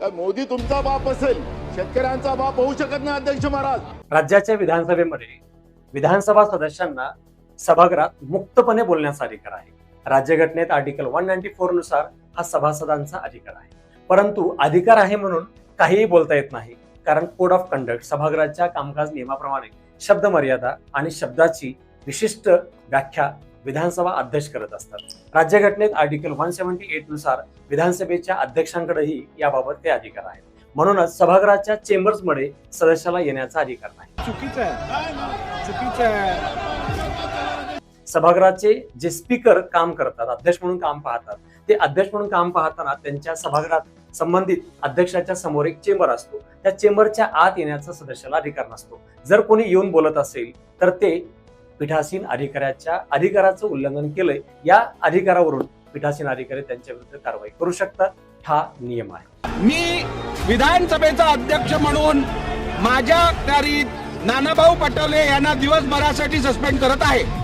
मोदी तुमचा बाप असेल, शेतकऱ्यांचा बाप होऊ शकत नाही अध्यक्ष महाराज. राज्याच्या विधानसभेमध्ये विधानसभा सदस्यांना सभागृहात मुक्तपणे बोलण्याचा अधिकार आहे. राज्यघटनेत आर्टिकल 194 नुसार हा सभासदांचा अधिकार आहे. परंतु अधिकार आहे म्हणून काहीही बोलता येत नाही, कारण कोड ऑफ कंडक्ट सभागृहाच्या कामकाज नियमाप्रमाणे शब्द मर्यादा आणि शब्दाची विशिष्ट व्याख्या विधानसभा अध्यक्ष करत असतात. राज्यघटनेत आर्टिकल 178 नुसार विधानसभेच्या अध्यक्षांकडेही याबाबत ते अधिकार आहेत. म्हणूनच सभागृहाच्या चेंबर्समध्ये सदस्याला येण्याचा अधिकार नाही. चुकीचं आहे. सभागृहाचे जे स्पीकर काम करतात, अध्यक्ष म्हणून काम पाहतात, ते अध्यक्ष म्हणून काम पाहताना त्यांच्या सभागृहात संबंधित अध्यक्षाच्या समोर एक चेंबर असतो. त्या चेंबरच्या आत येण्याचा सदस्याला अधिकार नसतो. जर कोणी येऊन बोलत असेल तर ते पीठासीन अधिकाऱ्याच्या अधिकाराचं उल्लंघन केलंय, या अधिकारावरून पीठासीन अधिकारी त्यांच्या विरुद्ध कारवाई करू शकतात. हा नियम आहे. मी विधानसभेचा अध्यक्ष म्हणून माझ्या अखत्यारीत नानाभाऊ पटोले यांना दिवसभरासाठी सस्पेंड करत आहे.